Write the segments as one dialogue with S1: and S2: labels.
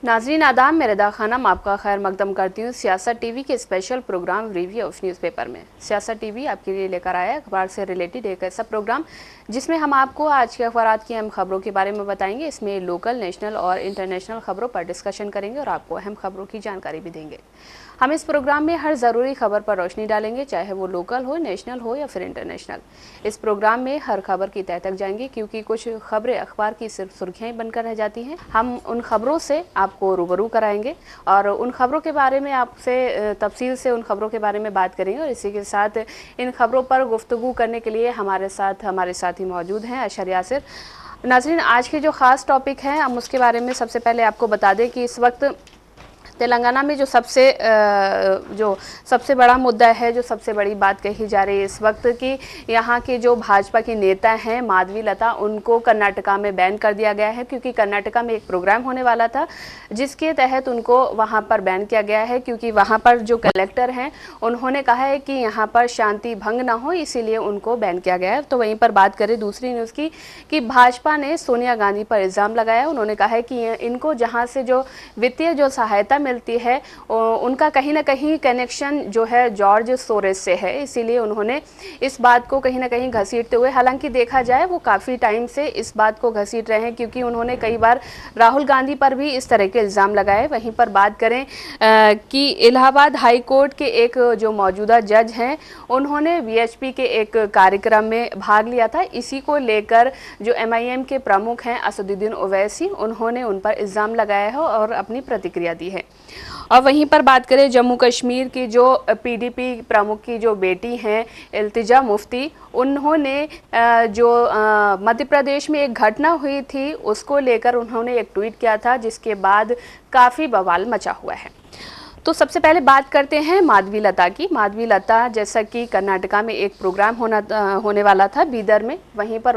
S1: नाजरीन आदाब, मैं रदा खानम आपका खैर मकदम करती हूँ सियासत टीवी के special program review of newspaper में। सियासत टीवी आपके लिए लेकर आया है अखबार से रिलेटेड एक ऐसा प्रोग्राम जिसमें हम आपको आज के अखबारात की अहम खबरों के बारे में बताएंगे। इसमें लोकल, नेशनल और इंटरनेशनल खबरों पर डिस्कशन करेंगे और आपको अहम खबरों की जानकारी भी देंगे। हम इस प्रोग्राम में हर ज़रूरी खबर पर रोशनी डालेंगे, चाहे वो लोकल हो, नेशनल हो या फिर इंटरनेशनल। इस प्रोग्राम में हर खबर की तह तक जाएंगे, क्योंकि कुछ खबरें अखबार की सिर्फ सुर्खियां बनकर रह जाती हैं। हम उन खबरों से आपको रूबरू कराएंगे और उन खबरों के बारे में आपसे तफसील से उन खबरों के बारे में बात करेंगे। और इसी के साथ इन खबरों पर गुफ्तगू करने के लिए हमारे साथी मौजूद हैं अशर यासिर। नाज़रीन, आज के जो ख़ास टॉपिक हैं हम उसके बारे में सबसे पहले आपको बता दें कि इस वक्त तेलंगाना में जो सबसे बड़ा मुद्दा है, जो सबसे बड़ी बात कही जा रही है इस वक्त कि यहाँ के जो भाजपा की नेता हैं माधवी लता, उनको कर्नाटका में बैन कर दिया गया है, क्योंकि कर्नाटका में एक प्रोग्राम होने वाला था जिसके तहत उनको वहाँ पर बैन किया गया है, क्योंकि वहाँ पर जो कलेक्टर हैं उन्होंने कहा है कि यहाँ पर शांति भंग ना हो, इसीलिए उनको बैन किया गया है। तो वहीं पर बात करें दूसरी न्यूज़ की कि भाजपा ने सोनिया गांधी पर इल्ज़ाम लगाया। उन्होंने कहा है कि इनको जहाँ से जो वित्तीय जो सहायता मिलती है उनका कहीं ना कहीं कनेक्शन जो है जॉर्ज सोरेस से है, इसीलिए उन्होंने इस बात को कहीं ना कहीं घसीटते हुए, हालांकि देखा जाए वो काफ़ी टाइम से इस बात को घसीट रहे हैं, क्योंकि उन्होंने कई बार राहुल गांधी पर भी इस तरह के इल्ज़ाम लगाए। वहीं पर बात करें कि इलाहाबाद हाई कोर्ट के एक जो मौजूदा जज हैं उन्होंने वीएचपी के एक कार्यक्रम में भाग लिया था। इसी को लेकर जो एमआईएम के प्रमुख हैं असदुद्दीन ओवैसी, उन्होंने उन पर इल्ज़ाम लगाया है और अपनी प्रतिक्रिया दी है। और वहीं पर बात करें जम्मू कश्मीर की जो पीडीपी प्रमुख की जो बेटी हैं इल्तिजा मुफ्ती, उन्होंने जो मध्य प्रदेश में एक घटना हुई थी उसको लेकर उन्होंने एक ट्वीट किया था, जिसके बाद काफ़ी बवाल मचा हुआ है। तो सबसे पहले बात करते हैं माधवी लता की। माधवी लता, जैसा कि कर्नाटका में एक प्रोग्राम होने वाला था बीदर में, वहीं पर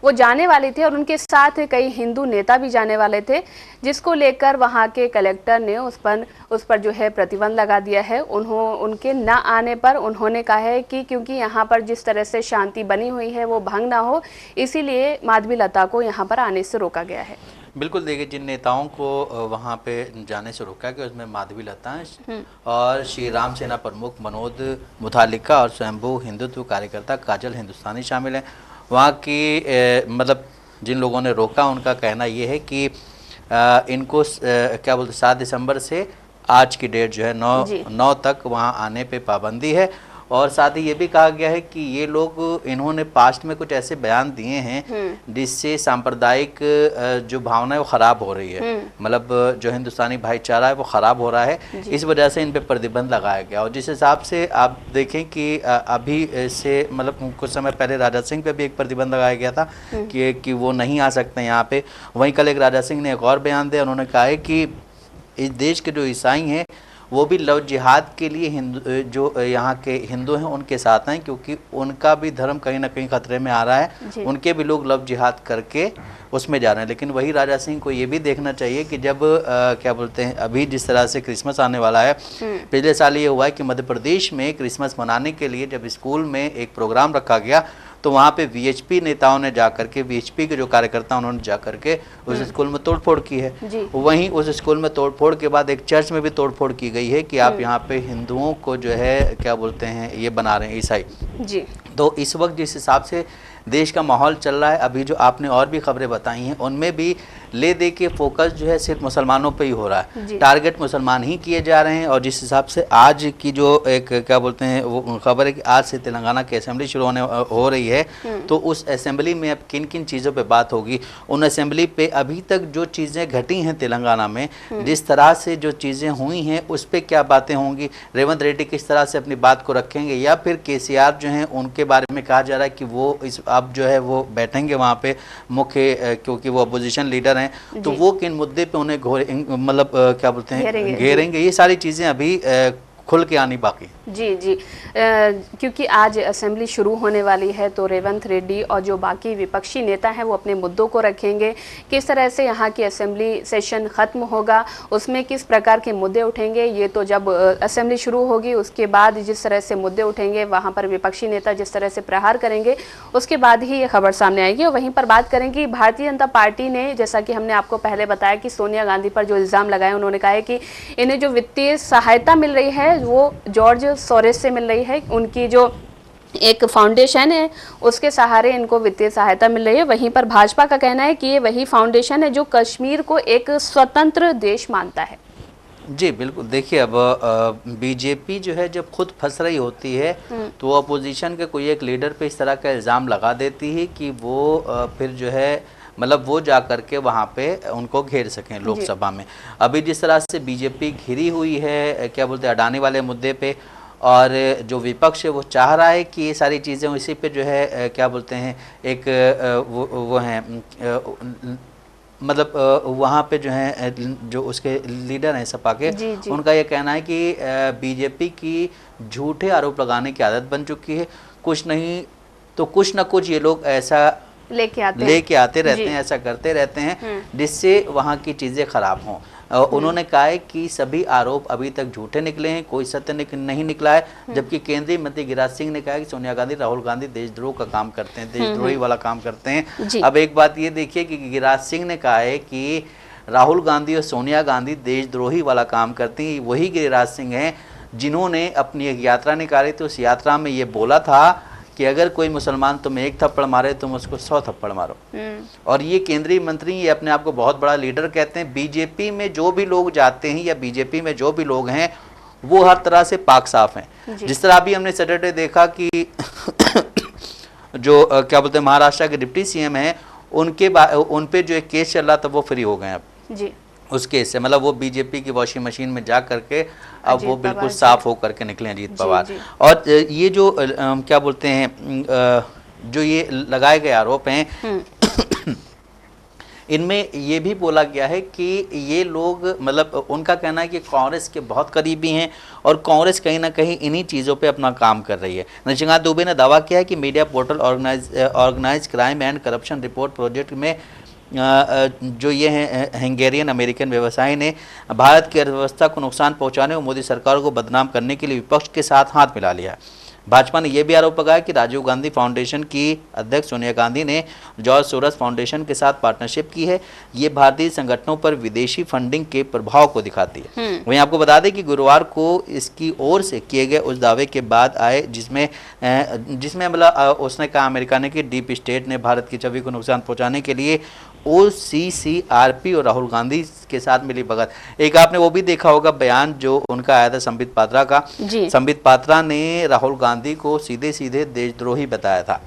S1: वो जाने वाले थे और उनके साथ कई हिंदू नेता भी जाने वाले थे, जिसको लेकर वहां के कलेक्टर ने उस पर जो है प्रतिबंध लगा दिया है। उनके न आने पर उन्होंने कहा है कि क्योंकि यहाँ पर जिस तरह से शांति बनी हुई है वो भंग ना हो, इसीलिए माधवी लता को यहाँ पर आने से रोका गया है।
S2: बिल्कुल, देखिए, जिन नेताओं को वहाँ पे जाने से रोका गया उसमें माधवी लता और श्री राम सेना प्रमुख मनोज मुथालिका और स्वयंभू हिंदुत्व कार्यकर्ता काजल हिंदुस्तानी शामिल हैं। वहाँ की मतलब जिन लोगों ने रोका उनका कहना ये है कि इनको क्या बोलते 7 दिसंबर से आज की डेट जो है 9 तक वहाँ आने पे पाबंदी है। और साथ ही ये भी कहा गया है कि ये लोग इन्होंने पास्ट में कुछ ऐसे बयान दिए हैं जिससे सांप्रदायिक जो भावना है वो ख़राब हो रही है, मतलब जो हिंदुस्तानी भाईचारा है वो ख़राब हो रहा है, इस वजह से इन पे प्रतिबंध लगाया गया। और जिस हिसाब से आप देखें कि अभी से मतलब कुछ समय पहले राजा सिंह पे भी एक प्रतिबंध लगाया गया था कि वो नहीं आ सकते यहाँ पे। वहीं कल एक राजा सिंह ने एक और बयान दिया, उन्होंने कहा है कि इस देश के जो ईसाई हैं वो भी लव जिहाद के लिए जो यहाँ के हिंदू हैं उनके साथ हैं, क्योंकि उनका भी धर्म कहीं ना कहीं खतरे में आ रहा है, उनके भी लोग लव जिहाद करके उसमें जा रहे हैं। लेकिन वही राजा सिंह को ये भी देखना चाहिए कि जब क्या बोलते हैं अभी जिस तरह से क्रिसमस आने वाला है, पिछले साल ये हुआ है कि मध्य प्रदेश में क्रिसमस मनाने के लिए जब स्कूल में एक प्रोग्राम रखा गया तो वहाँ पे वीएचपी नेताओं ने जाकर के, वीएचपी के जो कार्यकर्ता उन्होंने जाकर के उस स्कूल में तोड़फोड़ की है। वहीं उस स्कूल में तोड़फोड़ के बाद एक चर्च में भी तोड़फोड़ की गई है कि आप यहाँ पे हिंदुओं को जो है क्या बोलते हैं ये बना रहे हैं ईसाई जी। तो इस वक्त जिस हिसाब से देश का माहौल चल रहा है, अभी जो आपने और भी खबरें बताई हैं उनमें भी ले दे के फोकस जो है सिर्फ मुसलमानों पे ही हो रहा है, टारगेट मुसलमान ही किए जा रहे हैं। और जिस हिसाब से आज की जो एक क्या बोलते हैं वो खबर है कि आज से तेलंगाना की असेंबली शुरू हो रही है, तो उस असेंबली में अब किन किन चीज़ों पे बात होगी, उन असेंबली पे अभी तक जो चीज़ें घटी हैं तेलंगाना में, जिस तरह से जो चीज़ें हुई हैं उस पर क्या बातें होंगी, रेवंत रेड्डी किस तरह से अपनी बात को रखेंगे, या फिर केसीआर जो हैं उनके बारे में कहा जा रहा है कि वो अब जो है वो बैठेंगे वहाँ पे मुख्य, क्योंकि वो अपोजिशन लीडर हैं, तो वो किन मुद्दे पे उन्हें मतलब क्या बोलते हैं घेरेंगे। ये सारी चीज़ें अभी खुल के आनी बाकी।
S1: जी जी क्योंकि आज असेंबली शुरू होने वाली है तो रेवंत रेड्डी और जो बाकी विपक्षी नेता हैं वो अपने मुद्दों को रखेंगे। किस तरह से यहाँ की असेंबली सेशन ख़त्म होगा, उसमें किस प्रकार के मुद्दे उठेंगे, ये तो जब असेंबली शुरू होगी उसके बाद जिस तरह से मुद्दे उठेंगे, वहाँ पर विपक्षी नेता जिस तरह से प्रहार करेंगे, उसके बाद ही ये खबर सामने आएगी। और वहीं पर बात करेंगे भारतीय जनता पार्टी ने, जैसा कि हमने आपको पहले बताया कि सोनिया गांधी पर जो इल्ज़ाम लगाए, उन्होंने कहा है कि इन्हें जो वित्तीय सहायता मिल रही है वो जॉर्ज सोरेस से मिल रही है, उनकी जो एक फाउंडेशन है उसके सहारे इनको वित्तीय सहायता मिल रही है। वहीं पर भाजपा का कहना है कि ये वही फाउंडेशन है जो कश्मीर को एक स्वतंत्र देश मानता है।
S2: जी बिल्कुल, देखिए अब बीजेपी जो है जब खुद फंस रही होती है तो अपोजिशन के कोई एक लीडर पे इस तरह का इल्ज़ाम लगा देती है कि वो फिर जो है मतलब वो जा कर के वहाँ पे उनको घेर सकें लोकसभा में। अभी जिस तरह से बीजेपी घिरी हुई है क्या बोलते हैं अडानी वाले मुद्दे पे, और जो विपक्ष है वो चाह रहा है कि ये सारी चीज़ें इसी पे जो है क्या बोलते हैं एक वो हैं मतलब वहाँ पे जो है जो उसके लीडर हैं सपा के, उनका ये कहना है कि बीजेपी की झूठे आरोप लगाने की आदत बन चुकी है, कुछ नहीं तो कुछ ना कुछ ये लोग ऐसा लेके आते रहते हैं, ऐसा करते रहते हैं जिससे वहाँ की चीज़ें खराब हों। उन्होंने कहा है कि सभी आरोप अभी तक झूठे निकले हैं, कोई सत्य नहीं निकला है, जबकि केंद्रीय मंत्री गिरिराज सिंह ने कहा कि सोनिया गांधी राहुल गांधी देशद्रोह का काम करते हैं, देशद्रोही वाला काम करते हैं। अब एक बात ये देखिए कि गिरिराज सिंह ने कहा है कि राहुल गांधी और सोनिया गांधी देशद्रोही वाला काम करती हैं। वही गिरिराज सिंह हैं जिन्होंने अपनी एक यात्रा निकाली थी, उस यात्रा में ये बोला था कि अगर कोई मुसलमान तुम्हें एक थप्पड़ मारे तुम उसको 100 थप्पड़ मारो। और ये केंद्रीय मंत्री, ये अपने आप को बहुत बड़ा लीडर कहते हैं। बीजेपी में जो भी लोग जाते हैं या बीजेपी में जो भी लोग हैं वो हर तरह से पाक साफ हैं। जिस तरह अभी हमने सैटरडे देखा कि जो क्या बोलते हैं महाराष्ट्र के डिप्टी सीएम हैं उन पे जो एक केस चल रहा था वो फ्री हो गए अब जी। उस केस से, मतलब वो बीजेपी की वॉशिंग मशीन में जा करके अब वो बिल्कुल साफ हो करके निकले अजीत पवार। और ये जो क्या बोलते हैं जो ये लगाए गए आरोप हैं इनमें ये भी बोला गया है कि ये लोग मतलब उनका कहना है कि कांग्रेस के बहुत करीबी हैं और कांग्रेस कहीं ना कहीं इन्हीं चीज़ों पे अपना काम कर रही है। नरसिंह दुबे ने दावा किया है कि media portal organize crime and corruption report project में जो ये हैं हंगेरियन अमेरिकन व्यवसायी ने भारत की अर्थव्यवस्था को नुकसान पहुंचाने और मोदी सरकार को बदनाम करने के लिए विपक्ष के साथ हाथ मिला लिया। भाजपा ने यह भी आरोप लगाया कि राजीव गांधी फाउंडेशन की अध्यक्ष सोनिया गांधी ने जॉर्ज सोरस फाउंडेशन के साथ पार्टनरशिप की है। ये भारतीय संगठनों पर विदेशी फंडिंग के प्रभाव को दिखाती है। वहीं आपको बता दें कि गुरुवार को इसकी ओर से किए गए उस दावे के बाद आए जिसमें मतलब उसने कहा अमेरिका ने कि डीप स्टेट ने भारत की छवि को नुकसान पहुंचाने के लिए OCCRP और राहुल गांधी के साथ मिली भगत। एक आपने वो भी देखा होगा बयान जो उनका आया था संबित पात्रा का। संबित पात्रा ने राहुल गांधी को सीधे सीधे देशद्रोही बताया था।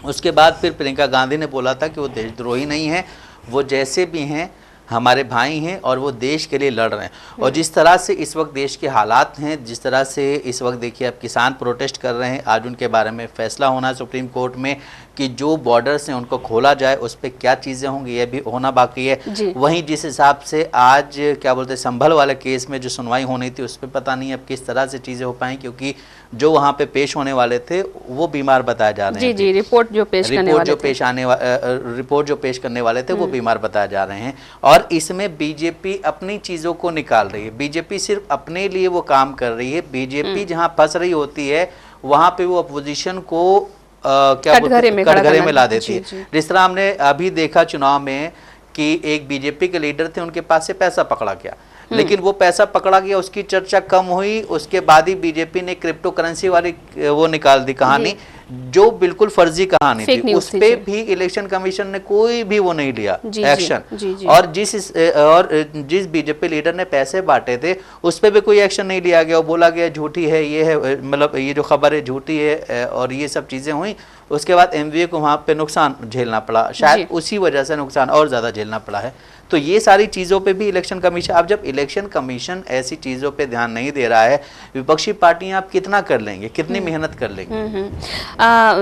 S2: उसके बाद फिर प्रियंका गांधी ने बोला था कि वो देशद्रोही नहीं है, वो जैसे भी हैं हमारे भाई हैं और वो देश के लिए लड़ रहे हैं। और जिस तरह से इस वक्त देश के हालात हैं, जिस तरह से इस वक्त देखिए अब किसान प्रोटेस्ट कर रहे हैं, आज उनके बारे में फैसला होना है सुप्रीम कोर्ट में कि जो बॉर्डर्स हैं उनको खोला जाए, उस पर क्या चीज़ें होंगी ये भी होना बाकी है। वहीं जिस हिसाब से आज क्या बोलते हैं संभल वाले केस में जो सुनवाई होनी थी उस पर पता नहीं अब किस तरह से चीज़ें हो पाएँ, क्योंकि जो वहाँ पे पेश होने वाले थे वो बीमार बताए जा रहे हैं। रिपोर्ट जो पेश करने वाले थे वो बीमार बताए जा रहे हैं। और इसमें बीजेपी अपनी चीज़ों को निकाल रही है। बीजेपी सिर्फ अपने लिए वो काम कर रही है। बीजेपी जहाँ फंस रही होती है वहाँ पे वो अपोजिशन को कटघरे में ला देती है। जिस तरह हमने अभी देखा चुनाव में कि एक बीजेपी के लीडर थे, उनके पास से पैसा पकड़ा गया, लेकिन वो पैसा पकड़ा गया, उसकी चर्चा कम हुई। उसके बाद ही बीजेपी ने क्रिप्टो करेंसी वाली वो निकाल दी कहानी, जो बिल्कुल फर्जी कहानी थी। उस पे भी इलेक्शन कमीशन ने कोई भी वो नहीं लिया एक्शन। और जिस बीजेपी लीडर ने पैसे बांटे थे उस पे भी कोई एक्शन नहीं लिया गया। बोला गया झूठी है, ये है, मतलब ये जो खबर है झूठी है और ये सब चीजें हुई। उसके बाद MVA को वहाँ पे नुकसान झेलना पड़ा, शायद उसी वजह से नुकसान और ज़्यादा झेलना पड़ा है। तो ये सारी चीज़ों पे भी इलेक्शन कमीशन, अब जब इलेक्शन कमीशन ऐसी चीज़ों पे ध्यान नहीं दे रहा है, विपक्षी पार्टियां आप कितना कर लेंगे, कितनी मेहनत कर लेंगे।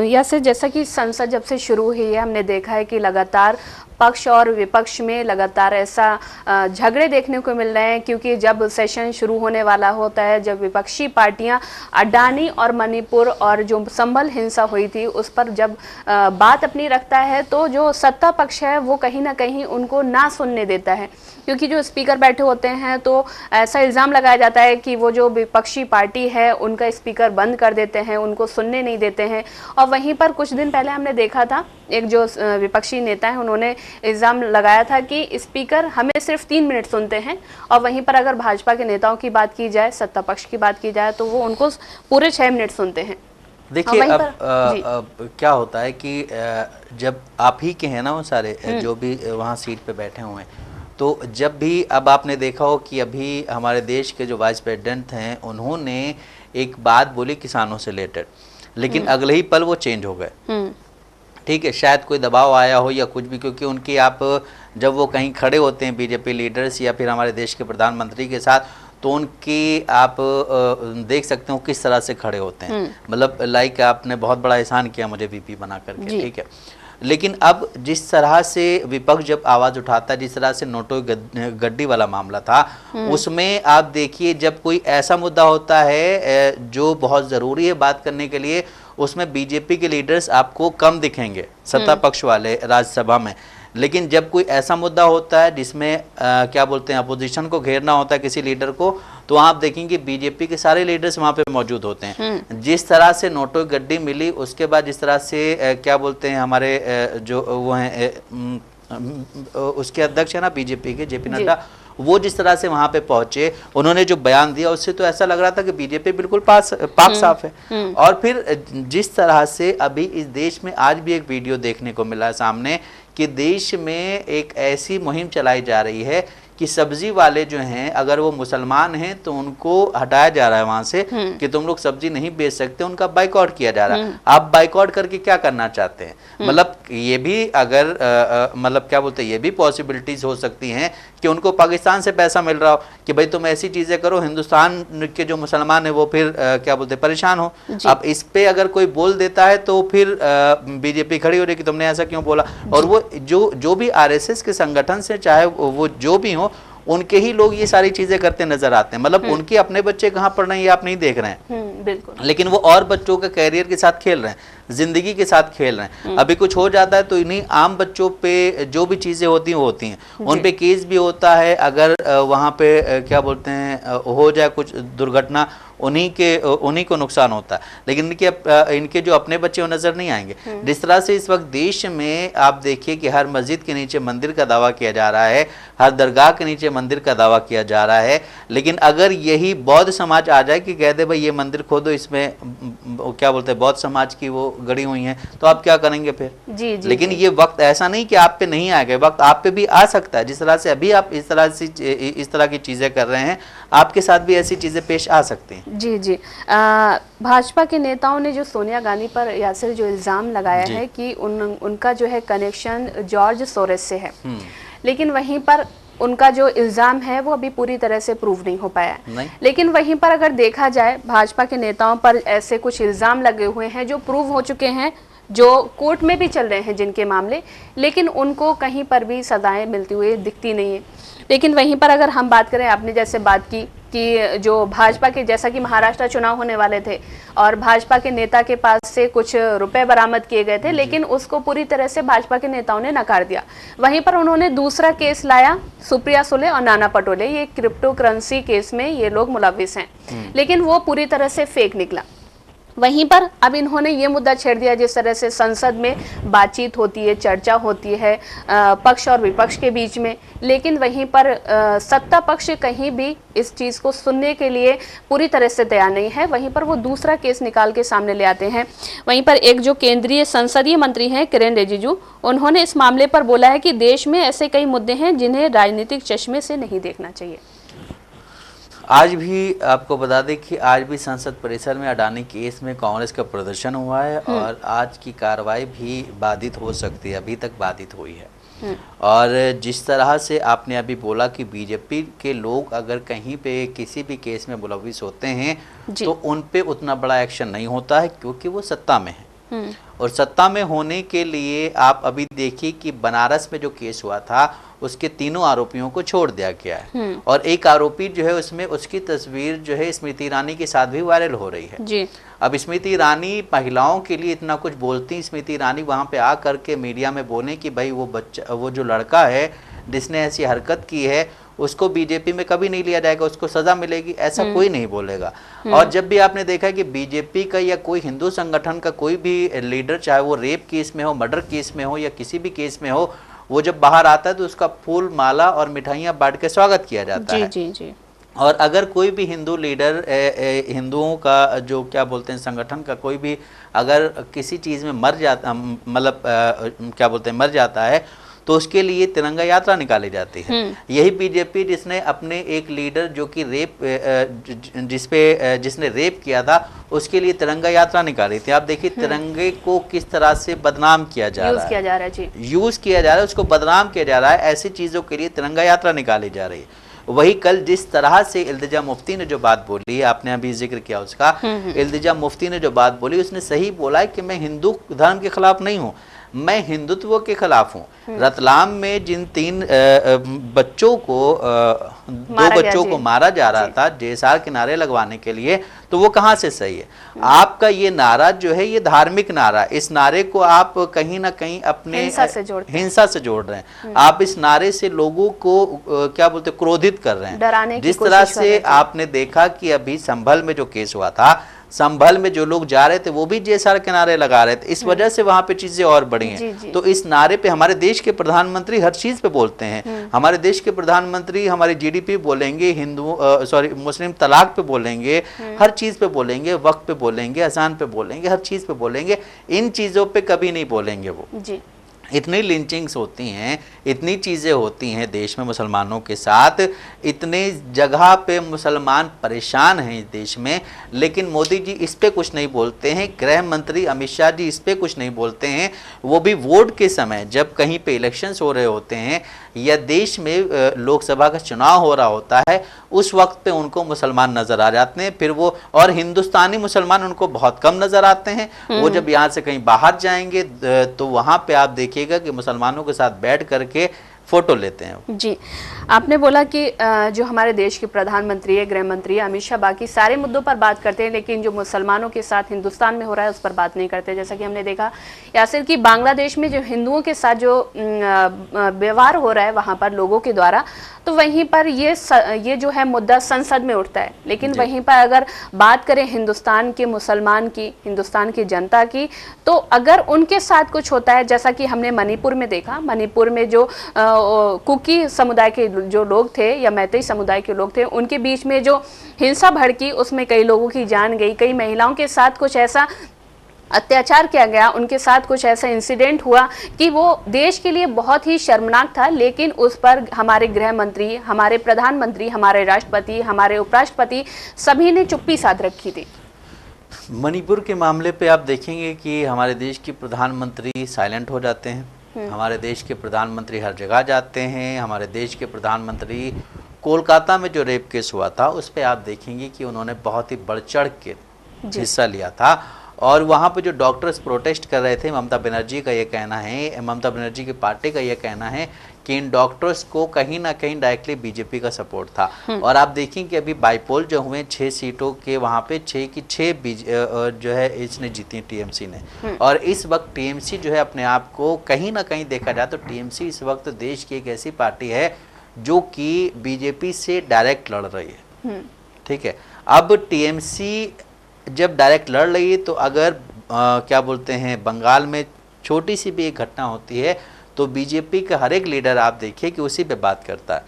S1: या जैसा कि संसद जब से शुरू हुई है हमने देखा है कि लगातार पक्ष और विपक्ष में लगातार ऐसा झगड़े देखने को मिल रहे हैं, क्योंकि जब सेशन शुरू होने वाला होता है, जब विपक्षी पार्टियां अडानी और मणिपुर और जो संभल हिंसा हुई थी उस पर जब बात अपनी रखता है, तो जो सत्ता पक्ष है वो कहीं ना कहीं उनको ना सुनने देता है, क्योंकि जो स्पीकर बैठे होते हैं तो ऐसा इल्ज़ाम लगाया जाता है कि वो जो विपक्षी पार्टी है उनका स्पीकर बंद कर देते हैं, उनको सुनने नहीं देते हैं। और वहीं पर कुछ दिन पहले हमने देखा था, एक जो विपक्षी नेता है उन्होंने इल्ज़ाम लगाया था कि स्पीकर हमें सिर्फ 3 मिनट सुनते हैं, और वहीं पर अगर भाजपा के नेताओं की बात की जाए, सत्ता पक्ष की बात की जाए, तो वो उनको पूरे 6 मिनट सुनते हैं।
S2: देखिए अब क्या होता है कि जब आप ही के हैं ना वो सारे जो भी वहाँ सीट पे बैठे हुए हैं, तो जब भी अब आपने देखा हो कि अभी हमारे देश के जो वाइस प्रेसिडेंट हैं उन्होंने एक बात बोली किसानों से रिलेटेड, लेकिन अगले ही पल वो चेंज हो गए। ठीक है, शायद कोई दबाव आया हो या कुछ भी, क्योंकि उनकी आप जब वो कहीं खड़े होते हैं बीजेपी लीडर्स या फिर हमारे देश के प्रधानमंत्री के साथ, तो उनकी आप देख सकते हो किस तरह से खड़े होते हैं, मतलब लाइक आपने बहुत बड़ा एहसान किया मुझे वीपी बना करके। ठीक है, लेकिन अब जिस तरह से विपक्ष जब आवाज़ उठाता है, जिस तरह से नोटों गड्डी वाला मामला था, उसमें आप देखिए जब कोई ऐसा मुद्दा होता है जो बहुत ज़रूरी है बात करने के लिए, उसमें बीजेपी के लीडर्स आपको कम दिखेंगे, सत्ता पक्ष वाले राज्यसभा में। लेकिन जब कोई ऐसा मुद्दा होता है जिसमें क्या बोलते हैं अपोजिशन को घेरना होता है किसी लीडर को, तो आप देखेंगे बीजेपी के सारे लीडर्स वहाँ पे मौजूद होते हैं। जिस तरह से नोटों की गड्डी मिली, उसके बाद जिस तरह से क्या बोलते हैं हमारे जो वो हैं उसके अध्यक्ष है ना बीजेपी के जेपी नड्डा, वो जिस तरह से वहां पे पहुंचे, उन्होंने जो बयान दिया उससे तो ऐसा लग रहा था कि बीजेपी बिल्कुल पाक साफ है। और फिर जिस तरह से अभी इस देश में आज भी एक वीडियो देखने को मिला सामने कि देश में एक ऐसी मुहिम चलाई जा रही है कि सब्जी वाले जो हैं अगर वो मुसलमान हैं तो उनको हटाया जा रहा है वहां से कि तुम लोग सब्जी नहीं बेच सकते, उनका बाइकआउट किया जा रहा है। आप बाइकआउट करके क्या करना चाहते हैं? मतलब ये भी अगर मतलब क्या बोलते हैं, ये भी पॉसिबिलिटीज हो सकती हैं कि उनको पाकिस्तान से पैसा मिल रहा हो कि भाई तुम ऐसी चीजें करो, हिंदुस्तान के जो मुसलमान है वो फिर क्या बोलते हैं परेशान हो। अब इस पे अगर कोई बोल देता है तो फिर बीजेपी खड़ी हो रही कि तुमने ऐसा क्यों बोला। और वो जो भी आरएसएस के संगठन से चाहे वो जो भी हो, उनके ही लोग ये सारी चीजें करते नजर आते हैं। मतलब उनके अपने बच्चे कहाँ पढ़ रहे हैं ये आप नहीं देख रहे हैं,
S1: बिल्कुल,
S2: लेकिन वो और बच्चों के कैरियर के साथ खेल रहे हैं, जिंदगी के साथ खेल रहे हैं। अभी कुछ हो जाता है तो इन्हीं आम बच्चों पे जो भी चीजें होती हैं वो होती हैं, उन पे केस भी होता है। अगर वहाँ पे क्या बोलते हैं हो जाए कुछ दुर्घटना, उन्हीं को नुकसान होता है, लेकिन इनके जो अपने बच्चे वो नजर नहीं आएंगे। जिस तरह से इस वक्त देश में आप देखिए कि हर मस्जिद के नीचे मंदिर का दावा किया जा रहा है, हर दरगाह के नीचे मंदिर का दावा किया जा रहा है, लेकिन अगर यही बौद्ध समाज आ जाए कि कह दे भाई ये मंदिर खोदो, इसमें क्या बोलते हैं बौद्ध समाज की वो गड़ी हुई हैं, तो आप क्या करेंगे फिर? जी, लेकिन ये वक्त ऐसा नहीं कि आप पे नहीं आएगा, वक्त आप पे भी आ सकता है। जिस तरह से अभी आप इस तरह की चीजें कर रहे हैं, आपके साथ भी ऐसी चीजें पेश आ सकती हैं।
S1: जी भाजपा के नेताओं ने जो सोनिया गांधी पर यासिर जो इल्ज़ाम लगाया है कि उनका जो है कनेक्शन जॉर्ज सोरेस से है, लेकिन वहीं पर उनका जो इल्ज़ाम है वो अभी पूरी तरह से प्रूव नहीं हो पाया है। लेकिन वहीं पर अगर देखा जाए भाजपा के नेताओं पर ऐसे कुछ इल्ज़ाम लगे हुए हैं जो प्रूव हो चुके हैं, जो कोर्ट में भी चल रहे हैं जिनके मामले, लेकिन उनको कहीं पर भी सजाएं मिलती हुई दिखती नहीं है। लेकिन वहीं पर अगर हम बात करें, आपने जैसे बात की कि जो भाजपा के, जैसा कि महाराष्ट्र चुनाव होने वाले थे और भाजपा के नेता के पास से कुछ रुपए बरामद किए गए थे, लेकिन उसको पूरी तरह से भाजपा के नेताओं ने नकार दिया। वहीं पर उन्होंने दूसरा केस लाया, सुप्रिया सुले और नाना पटोले, ये क्रिप्टो करेंसी केस में ये लोग मुलविस हैं, लेकिन वो पूरी तरह से फेक निकला। वहीं पर अब इन्होंने ये मुद्दा छेड़ दिया, जिस तरह से संसद में बातचीत होती है, चर्चा होती है पक्ष और विपक्ष के बीच में, लेकिन वहीं पर सत्ता पक्ष कहीं भी इस चीज़ को सुनने के लिए पूरी तरह से तैयार नहीं है। वहीं पर वो दूसरा केस निकाल के सामने ले आते हैं। वहीं पर एक जो केंद्रीय संसदीय मंत्री हैं किरेन रिजिजू, उन्होंने इस मामले पर बोला है कि देश में ऐसे कई मुद्दे हैं जिन्हें राजनीतिक चश्मे से नहीं देखना चाहिए।
S2: आज भी आपको बता दें कि आज भी संसद परिसर में अडानी केस में कांग्रेस का प्रदर्शन हुआ है और आज की कार्रवाई भी बाधित हो सकती है, अभी तक बाधित हुई है। और जिस तरह से आपने अभी बोला कि बीजेपी के लोग अगर कहीं पे किसी भी केस में मुलविस होते हैं तो उन पे उतना बड़ा एक्शन नहीं होता है क्योंकि वो सत्ता में है। और सत्ता में होने के लिए आप अभी देखिए कि बनारस में जो केस हुआ था उसके तीनों आरोपियों को छोड़ दिया गया है और एक आरोपी जो है उसमें उसकी तस्वीर जो है स्मृति ईरानी के साथ भी वायरल हो रही है
S1: जी।
S2: अब स्मृति ईरानी महिलाओं के लिए इतना कुछ बोलती, स्मृति ईरानी वहां पे आ करके मीडिया में बोले कि भाई वो जो लड़का है जिसने ऐसी हरकत की है उसको बीजेपी में कभी नहीं लिया जाएगा, उसको सजा मिलेगी, ऐसा कोई नहीं बोलेगा। और जब भी आपने देखा कि बीजेपी का या कोई हिंदू संगठन का कोई भी लीडर, चाहे वो रेप केस में हो, मर्डर केस में हो या किसी भी केस में हो, वो जब बाहर आता है तो उसका फूल माला और मिठाइयाँ बांट के स्वागत किया जाता है।
S1: जी जी। और
S2: अगर कोई भी हिंदू लीडर हिंदुओं का जो क्या बोलते हैं संगठन का कोई भी अगर किसी चीज़ में मर जाता, मतलब क्या बोलते हैं मर जाता है, तो उसके लिए तिरंगा यात्रा निकाली जाती है। यही बीजेपी जिसने अपने एक लीडर जो कि जिसने रेप किया था उसके लिए तिरंगा यात्रा निकाली थी। आप देखिए तिरंगे को किस तरह से बदनाम किया जा रहा है, यूज किया जा रहा है, उसको बदनाम किया जा रहा है। ऐसी चीज़ों के लिए तिरंगा यात्रा निकाली जा रही है। वही कल जिस तरह से इल्तिजा मुफ्ती ने जो बात बोली, आपने अभी जिक्र किया उसका, इल्तिजा मुफ्ती ने जो बात बोली उसने सही बोला है कि मैं हिंदू धर्म के खिलाफ नहीं हूँ, मैं हिंदुत्व के खिलाफ हूँ। रतलाम में जिन 3 बच्चों को 2 बच्चों को मारा जा रहा था जेएसआर के नारे लगवाने के लिए, तो वो कहाँ से सही है? आपका ये नारा जो है ये धार्मिक नारा, इस नारे को आप कहीं ना कहीं अपने हिंसा से जोड़ रहे हैं। आप इस नारे से लोगों को क्या बोलते क्रोधित कर रहे हैं। जिस तरह से आपने देखा कि अभी संभल में जो केस हुआ था, संभल में जो लोग जा रहे थे वो भी जेएसआर के नारे लगा रहे थे, इस वजह से वहां पे चीजें और बढ़ी हैं। तो इस नारे पे हमारे देश के प्रधानमंत्री हर चीज पे बोलते हैं। हमारे देश के प्रधानमंत्री हमारी जीडीपी बोलेंगे, मुस्लिम तलाक पे बोलेंगे, हर चीज पे बोलेंगे, वक्त पे बोलेंगे, अजान पे बोलेंगे, हर चीज पे बोलेंगे। इन चीजों पे कभी नहीं बोलेंगे वो। इतनी लिंचिंग्स होती हैं, इतनी चीज़ें होती हैं देश में मुसलमानों के साथ, इतने जगह पे मुसलमान परेशान हैं इस देश में, लेकिन मोदी जी इस पे कुछ नहीं बोलते हैं। गृह मंत्री अमित शाह जी इस पे कुछ नहीं बोलते हैं। वो भी वोट के समय जब कहीं पे इलेक्शंस हो रहे होते हैं या देश में लोकसभा का चुनाव हो रहा होता है, उस वक्त पे उनको मुसलमान नज़र आ जाते हैं। फिर वो और हिंदुस्तानी मुसलमान उनको बहुत कम नज़र आते हैं। वो जब यहाँ से कहीं बाहर जाएंगे तो वहाँ पे आप देखिएगा कि मुसलमानों के साथ बैठ करके फोटो लेते हैं।
S1: जी, आपने बोला कि जो हमारे देश के प्रधानमंत्री है, गृह मंत्री अमित शाह बाकी सारे मुद्दों पर बात करते हैं, लेकिन जो मुसलमानों के साथ हिंदुस्तान में हो रहा है उस पर बात नहीं करते। जैसा कि हमने देखा यासिर कि बांग्लादेश में जो हिंदुओं के साथ जो व्यवहार हो रहा है वहाँ पर लोगों के द्वारा, तो वहीं पर ये जो है मुद्दा संसद में उठता है। लेकिन वहीं पर अगर बात करें हिंदुस्तान के मुसलमान की, हिंदुस्तान की जनता की, तो अगर उनके साथ कुछ होता है, जैसा कि हमने मणिपुर में देखा, मणिपुर में जो कुकी समुदाय के जो लोग थे या मैतेई समुदाय के लोग थे, उनके बीच में जो हिंसा भड़की, उसमें कई लोगों की जान गई, कई महिलाओं के साथ कुछ ऐसा अत्याचार किया गया, उनके साथ कुछ ऐसा इंसिडेंट हुआ कि वो देश के लिए बहुत ही शर्मनाक था। लेकिन उस पर हमारे गृह मंत्री, हमारे प्रधानमंत्री, हमारे राष्ट्रपति, हमारे उपराष्ट्रपति सभी ने चुप्पी साध रखी थी।
S2: मणिपुर के मामले पे आप देखेंगे कि हमारे देश के प्रधानमंत्री साइलेंट हो जाते हैं। हमारे देश के प्रधानमंत्री हर जगह जाते हैं। हमारे देश के प्रधानमंत्री कोलकाता में जो रेप केस हुआ था उस पर आप देखेंगे कि उन्होंने बहुत ही बढ़ चढ़ के हिस्सा लिया था। और वहाँ पे जो डॉक्टर्स प्रोटेस्ट कर रहे थे, ममता बनर्जी का ये कहना है, ममता बनर्जी की पार्टी का ये कहना है कि इन डॉक्टर्स को कहीं ना कहीं डायरेक्टली बीजेपी का सपोर्ट था। और आप देखें कि अभी बाईपोल जो हुए 6 सीटों के, वहाँ पे 6 की 6 जो है इसने जीती टीएमसी ने। और इस वक्त टीएमसी जो है अपने आप को कहीं ना कहीं देखा जाए तो टीएमसी इस वक्त देश की एक ऐसी पार्टी है जो कि बीजेपी से डायरेक्ट लड़ रही है। ठीक है, अब टीएमसी जब डायरेक्ट लड़ रही है तो अगर क्या बोलते हैं बंगाल में छोटी सी भी एक घटना होती है तो बीजेपी का हर एक लीडर आप देखिए कि उसी पे बात करता है।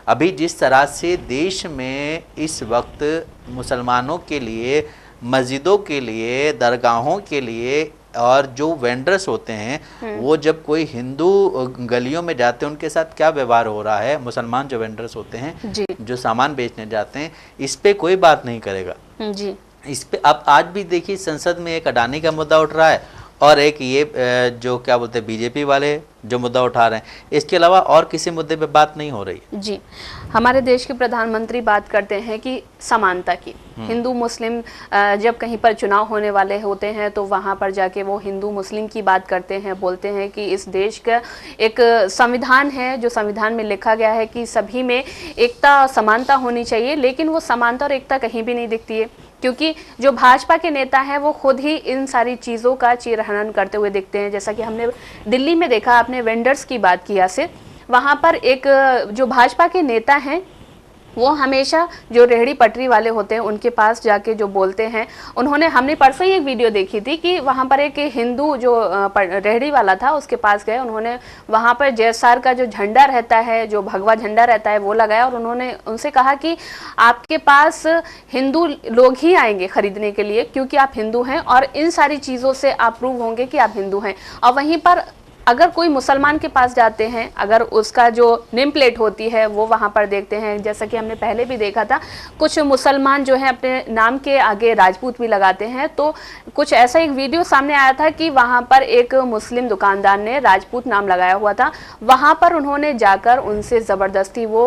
S2: अभी जिस तरह से देश में इस वक्त मुसलमानों के लिए, मस्जिदों के लिए, दरगाहों के लिए और जो वेंडर्स होते हैं वो जब कोई हिंदू गलियों में जाते हैं उनके साथ क्या व्यवहार हो रहा है, मुसलमान जो वेंडर्स होते हैं जो सामान बेचने जाते हैं, इस पे कोई बात नहीं करेगा जी। इस पे अब आज भी देखिए संसद में एक अडानी का मुद्दा उठ रहा है, और एक ये जो क्या बोलते हैं बीजेपी वाले जो मुद्दा उठा रहे हैं, इसके अलावा और किसी मुद्दे पे बात नहीं हो रही।
S1: जी, हमारे देश के प्रधानमंत्री बात करते हैं कि समानता की, हिंदू मुस्लिम जब कहीं पर चुनाव होने वाले होते हैं तो वहाँ पर जाके वो हिंदू मुस्लिम की बात करते हैं, बोलते हैं कि इस देश का एक संविधान है, जो संविधान में लिखा गया है कि सभी में एकता समानता होनी चाहिए, लेकिन वो समानता और एकता कहीं भी नहीं दिखती है, क्योंकि जो भाजपा के नेता हैं वो खुद ही इन सारी चीज़ों का चीरहरण करते हुए दिखते हैं। जैसा कि हमने दिल्ली में देखा, आपने वेंडर्स की बात किया से, वहाँ पर एक जो भाजपा के नेता हैं वो हमेशा जो रेहड़ी पटरी वाले होते हैं उनके पास जाके जो बोलते हैं, उन्होंने, हमने परसों ही एक वीडियो देखी थी कि वहाँ पर एक हिंदू जो रेहड़ी वाला था उसके पास गए, उन्होंने वहाँ पर जयसार का जो झंडा रहता है, जो भगवा झंडा रहता है वो लगाया, और उन्होंने उनसे कहा कि आपके पास हिंदू लोग ही आएंगे खरीदने के लिए क्योंकि आप हिंदू हैं और इन सारी चीज़ों से आप प्रूव होंगे कि आप हिंदू हैं। और वहीं पर अगर कोई मुसलमान के पास जाते हैं, अगर उसका जो नेम प्लेट होती है वो वहाँ पर देखते हैं, जैसा कि हमने पहले भी देखा था, कुछ मुसलमान जो है अपने नाम के आगे राजपूत भी लगाते हैं, तो कुछ ऐसा एक वीडियो सामने आया था कि वहाँ पर एक मुस्लिम दुकानदार ने राजपूत नाम लगाया हुआ था, वहाँ पर उन्होंने जाकर उनसे ज़बरदस्ती वो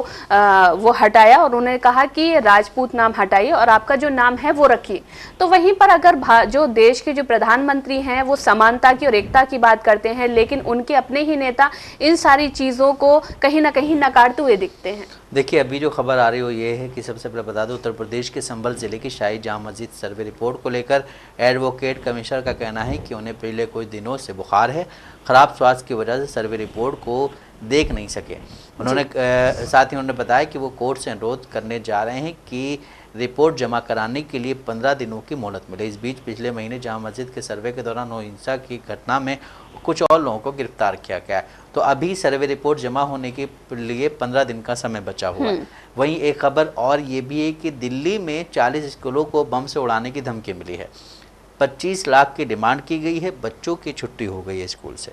S1: हटाया और उन्होंने कहा कि राजपूत नाम हटाइए और आपका जो नाम है वो रखिए। तो वहीं पर अगर जो देश के जो प्रधानमंत्री हैं वो समानता की और एकता की बात करते हैं, लेकिन उनके अपने ही नेता इन सारी चीज़ों को कहीं ना कहीं नकारते हुए दिखते हैं।
S2: देखिए, अभी जो खबर आ रही हो ये है कि सबसे पहले बता दूं, उत्तर प्रदेश के संभल जिले की शाही जामा मस्जिद सर्वे रिपोर्ट को लेकर एडवोकेट कमिश्नर का कहना है कि उन्हें पिछले कुछ दिनों से बुखार है, खराब स्वास्थ्य की वजह से सर्वे रिपोर्ट को देख नहीं सके। उन्होंने साथ ही उन्होंने बताया कि वो कोर्ट से अनुरोध करने जा रहे हैं कि रिपोर्ट जमा कराने के लिए 15 दिनों की मोहलत मिले। इस बीच पिछले महीने जामा मस्जिद के सर्वे के दौरान हुई हिंसा की घटना में कुछ और लोगों को गिरफ्तार किया गया है, तो अभी सर्वे रिपोर्ट जमा होने के लिए 15 दिन का समय बचा हुआ है। वहीं एक खबर और ये भी है कि दिल्ली में 40 स्कूलों को बम से उड़ाने की धमकी मिली है, 25 लाख की डिमांड की गई है, बच्चों की छुट्टी हो गई है स्कूल से।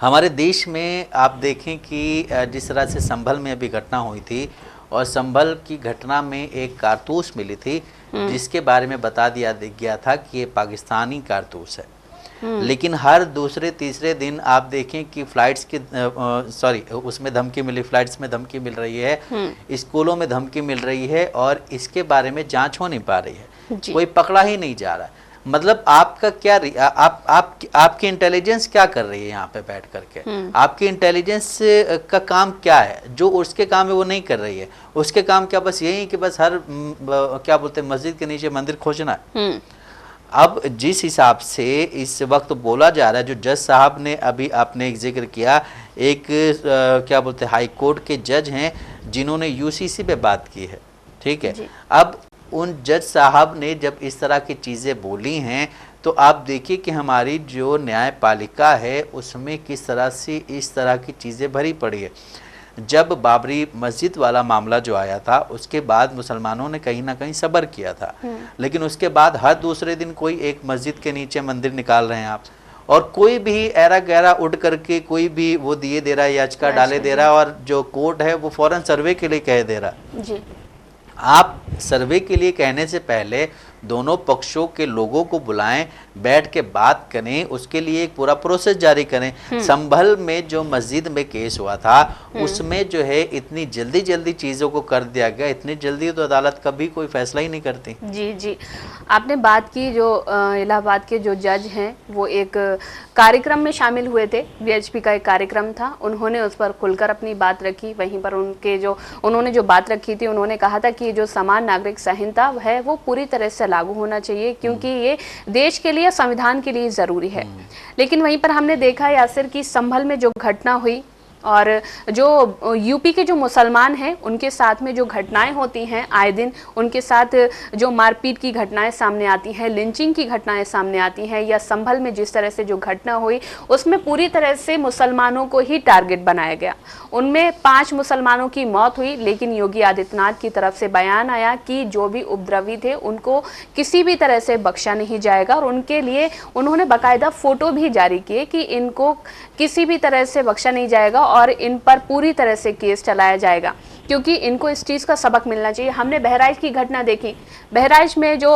S2: हमारे देश में आप देखें कि जिस तरह से संभल में अभी घटना हुई थी और संभल की घटना में एक कारतूस मिली थी जिसके बारे में बता दिया गया था कि ये पाकिस्तानी कारतूस है, लेकिन हर दूसरे तीसरे दिन आप देखें कि फ्लाइट्स की उसमें धमकी मिली, फ्लाइट्स में धमकी मिल रही है, स्कूलों में धमकी मिल रही है और इसके बारे में जांच हो नहीं पा रही है, कोई पकड़ा ही नहीं जा रहा। मतलब आपका क्या आपकी इंटेलिजेंस क्या कर रही है यहाँ पे बैठ करके? आपकी इंटेलिजेंस का काम क्या है? जो उसके काम है वो नहीं कर रही है, उसके काम क्या बस यही कि बस हर क्या बोलते हैं मस्जिद के नीचे मंदिर खोजना है। अब जिस हिसाब से इस वक्त बोला जा रहा है, जो जज साहब ने अभी आपने एक जिक्र किया, एक क्या बोलते हैं हाई कोर्ट के जज हैं जिन्होंने यूसीसी पे बात की है, ठीक है। अब उन जज साहब ने जब इस तरह की चीज़ें बोली हैं तो आप देखिए कि हमारी जो न्यायपालिका है उसमें किस तरह से इस तरह की चीज़ें भरी पड़ी है। जब बाबरी मस्जिद वाला मामला जो आया था उसके बाद मुसलमानों ने कहीं ना कहीं सब्र किया था, लेकिन उसके बाद हर दूसरे दिन कोई एक मस्जिद के नीचे मंदिर निकाल रहे हैं आप, और कोई भी ऐरा गहरा उठ करके कोई भी वो दिए दे रहा है, याचिका डाले दे रहा है, और जो कोर्ट है वो फौरन सर्वे के लिए कह दे रहा है। आप सर्वे के लिए कहने से पहले दोनों पक्षों के लोगों को बुलाएं, बैठ के बात करें, उसके लिए एक पूरा प्रोसेस जारी करें। संभल में जो मस्जिद में केस हुआ था उसमें जो है इतनी जल्दी चीज़ों को कर दिया गया, इतनी जल्दी तो अदालत कभी कोई फैसला ही नहीं करती।
S1: जी, आपने बात की जो इलाहाबाद के जो जज हैं वो एक कार्यक्रम में शामिल हुए थे, वीएचपी का एक कार्यक्रम था, उन्होंने उस पर खुलकर अपनी बात रखी। वहीं पर उन्होंने जो बात रखी थी, उन्होंने कहा था कि जो समान नागरिक संहिता है वो पूरी तरह से लागू होना चाहिए क्योंकि ये देश के लिए, संविधान के लिए ज़रूरी है। लेकिन वहीं पर हमने देखा यासिर कि संभल में जो घटना हुई और जो यूपी के जो मुसलमान हैं उनके साथ में जो घटनाएं होती हैं आए दिन, उनके साथ जो मारपीट की घटनाएं सामने आती हैं, लिंचिंग की घटनाएं सामने आती हैं, या संभल में जिस तरह से जो घटना हुई उसमें पूरी तरह से मुसलमानों को ही टारगेट बनाया गया। उनमें 5 मुसलमानों की मौत हुई, लेकिन योगी आदित्यनाथ की तरफ से बयान आया कि जो भी उपद्रवी थे उनको किसी भी तरह से बख्शा नहीं जाएगा, और उनके लिए उन्होंने बाकायदा फ़ोटो भी जारी किए कि इनको किसी भी तरह से बख्शा नहीं जाएगा और इन पर पूरी तरह से केस चलाया जाएगा क्योंकि इनको इस चीज़ का सबक मिलना चाहिए। हमने बहराइच की घटना देखी, बहराइच में जो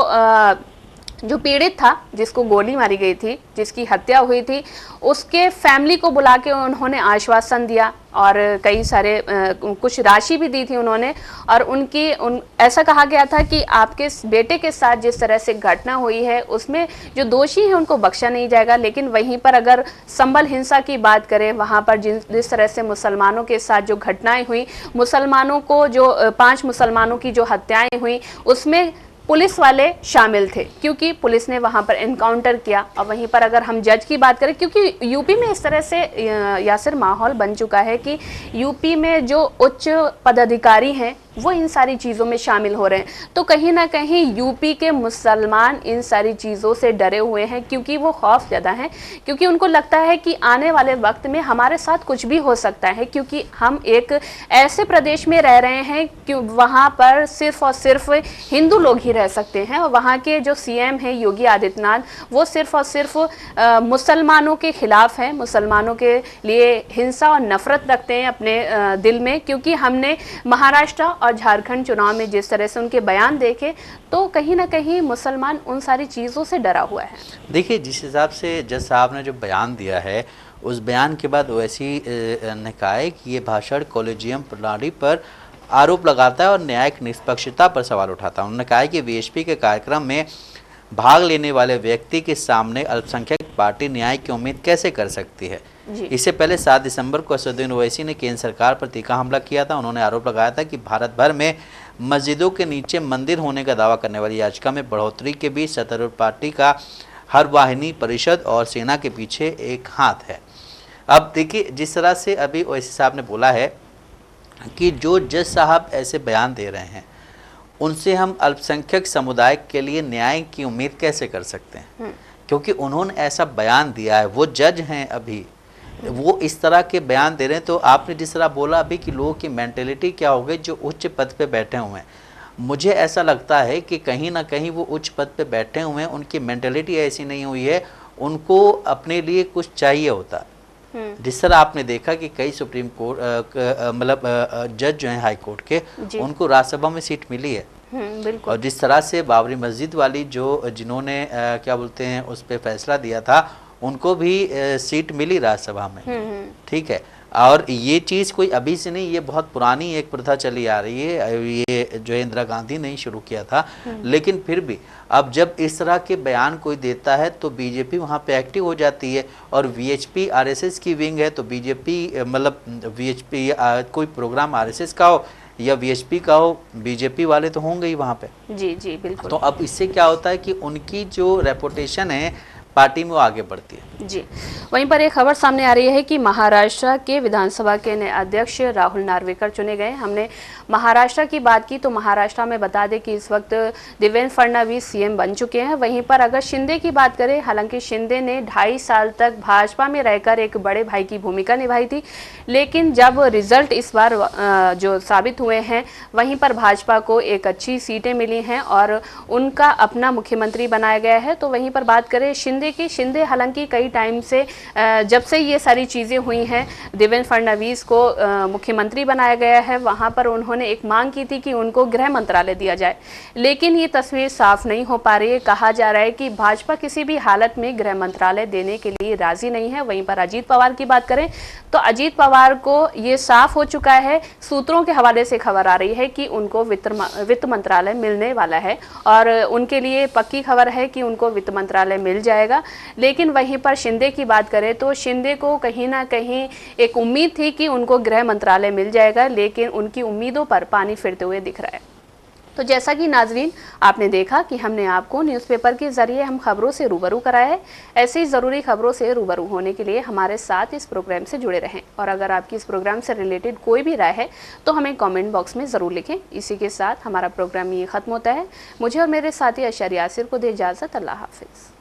S1: जो पीड़ित था, जिसको गोली मारी गई थी, जिसकी हत्या हुई थी, उसके फैमिली को बुला के उन्होंने आश्वासन दिया और कई सारे कुछ राशि भी दी थी उन्होंने। और ऐसा कहा गया था कि आपके बेटे के साथ जिस तरह से घटना हुई है उसमें जो दोषी हैं उनको बख्शा नहीं जाएगा। लेकिन वहीं पर अगर संभल हिंसा की बात करें, वहाँ पर जिस तरह से मुसलमानों के साथ जो घटनाएं हुई, मुसलमानों को जो 5 मुसलमानों की जो हत्याएं हुई, उसमें पुलिस वाले शामिल थे, क्योंकि पुलिस ने वहां पर एनकाउंटर किया। और वहीं पर अगर हम जज की बात करें, क्योंकि यूपी में इस तरह से यासिर माहौल बन चुका है कि यूपी में जो उच्च पदाधिकारी हैं वो इन सारी चीज़ों में शामिल हो रहे हैं, तो कहीं ना कहीं यूपी के मुसलमान इन सारी चीज़ों से डरे हुए हैं, क्योंकि वो खौफ ज़्यादा हैं, क्योंकि उनको लगता है कि आने वाले वक्त में हमारे साथ कुछ भी हो सकता है, क्योंकि हम एक ऐसे प्रदेश में रह रहे हैं कि वहाँ पर सिर्फ और सिर्फ हिंदू लोग ही रह सकते हैं। और वहाँ के जो सीएम हैं योगी आदित्यनाथ, वो सिर्फ और सिर्फ मुसलमानों के खिलाफ हैं, मुसलमानों के लिए हिंसा और नफरत रखते हैं अपने दिल में। क्योंकि हमने महाराष्ट्र और झारखंड चुनाव में जिस तरह से उनके बयान देखे, तो कहीं ना कहीं मुसलमान उन सारी चीज़ों से डरा हुआ है।
S2: देखिए, जिस हिसाब से जज साहब ने जो बयान दिया है, उस बयान के बाद ओवैसी ने कहा है कि ये भाषण कॉलेजियम प्रणाली पर आरोप लगाता है और न्यायिक निष्पक्षता पर सवाल उठाता है। उन्होंने कहा है कि वीएचपी के कार्यक्रम में भाग लेने वाले व्यक्ति के सामने अल्पसंख्यक पार्टी न्याय की उम्मीद कैसे कर सकती है। इससे पहले 7 दिसंबर को असदुद्दीन ओवैसी ने केंद्र सरकार पर तीखा हमला किया था। उन्होंने आरोप लगाया था कि भारत भर में मस्जिदों के नीचे मंदिर होने का दावा करने वाली याचिका में बढ़ोतरी के बीच सत्तारूढ़ पार्टी का हर वाहिनी परिषद और सेना के पीछे एक हाथ है। अब देखिए, जिस तरह से अभी ओवैसी साहब ने बोला है कि जो जज साहब ऐसे बयान दे रहे हैं, उनसे हम अल्पसंख्यक समुदाय के लिए न्याय की उम्मीद कैसे कर सकते हैं, क्योंकि उन्होंने ऐसा बयान दिया है, वो जज हैं, अभी वो इस तरह के बयान दे रहे हैं। तो आपने जिस तरह बोला अभी कि लोगों की मेंटेलिटी क्या हो गई जो उच्च पद पे बैठे हुए हैं, मुझे ऐसा लगता है कि कहीं ना कहीं वो उच्च पद पे बैठे हुए हैं, उनकी मेंटेलिटी ऐसी नहीं हुई है, उनको अपने लिए कुछ चाहिए होता। जिस तरह आपने देखा कि कई सुप्रीम कोर्ट मतलब जज जो हैं हाई कोर्ट के, उनको राज्यसभा में सीट मिली है।
S1: बिल्कुल।
S2: और जिस तरह से बाबरी मस्जिद वाली जिन्होंने क्या बोलते हैं उस पर फैसला दिया था, उनको भी सीट मिली राज्यसभा में। ठीक है, और ये चीज़ कोई अभी से नहीं, ये बहुत पुरानी एक प्रथा चली आ रही है, ये जो इंदिरा गांधी ने शुरू किया था। लेकिन फिर भी अब जब इस तरह के बयान कोई देता है तो बीजेपी वहाँ पे एक्टिव हो जाती है। और वीएचपी आरएसएस की विंग है, तो बीजेपी मतलब वीएचपी कोई प्रोग्राम आरएसएस का हो या वीएचपी का हो, बीजेपी वाले तो होंगे ही वहाँ पे।
S1: जी जी बिल्कुल।
S2: तो अब इससे क्या होता है कि उनकी जो रेपुटेशन है पार्टी में वो आगे बढ़ती है।
S1: जी, वहीं पर एक खबर सामने आ रही है कि महाराष्ट्र के विधानसभा के नए अध्यक्ष राहुल नार्वेकर चुने गए। हमने महाराष्ट्र की बात की तो महाराष्ट्र में बता दें कि इस वक्त देवेंद्र फडणवीस सीएम बन चुके हैं। वहीं पर अगर शिंदे की बात करें, हालांकि शिंदे ने 2.5 साल तक भाजपा में रहकर एक बड़े भाई की भूमिका निभाई थी, लेकिन जब रिजल्ट इस बार जो साबित हुए हैं, वहीं पर भाजपा को एक अच्छी सीटें मिली हैं और उनका अपना मुख्यमंत्री बनाया गया है। तो वहीं पर बात करें शिंदे हालांकि कई टाइम से जब से ये सारी चीज़ें हुई हैं, देवेंद्र फडणवीस को मुख्यमंत्री बनाया गया है, वहाँ पर उन्होंने एक मांग की थी कि उनको गृह मंत्रालय दिया जाए, लेकिन ये तस्वीर साफ नहीं हो पा रही है। कहा जा रहा है कि भाजपा किसी भी हालत में गृह मंत्रालय देने के लिए राजी नहीं है। वहीं पर अजीत पवार की बात करें तो अजीत पवार को ये साफ हो चुका है, सूत्रों के हवाले से खबर आ रही है कि उनको वित्त मंत्रालय मिलने वाला है और उनके लिए पक्की खबर है कि उनको वित्त मंत्रालय मिल जाएगा। लेकिन वहीं पर शिंदे की बात करें तो शिंदे को कहीं ना कहीं एक उम्मीद थी कि उनको गृह मंत्रालय मिल जाएगा, लेकिन उनकी उम्मीदों पर पानी फिरते हुए दिख रहा है। तो जैसा कि नाजरीन आपने देखा कि हमने आपको न्यूज़पेपर के जरिए हम खबरों से रूबरू कराया है, ऐसी ही ज़रूरी खबरों से रूबरू होने के लिए हमारे साथ इस प्रोग्राम से जुड़े रहें। और अगर आपकी इस प्रोग्राम से रिलेटेड कोई भी राय है तो हमें कमेंट बॉक्स में ज़रूर लिखें। इसी के साथ हमारा प्रोग्राम ये ख़त्म होता है। मुझे और मेरे साथी अशर यासिर को दे इजाज़त। अल्लाह हाफिज़।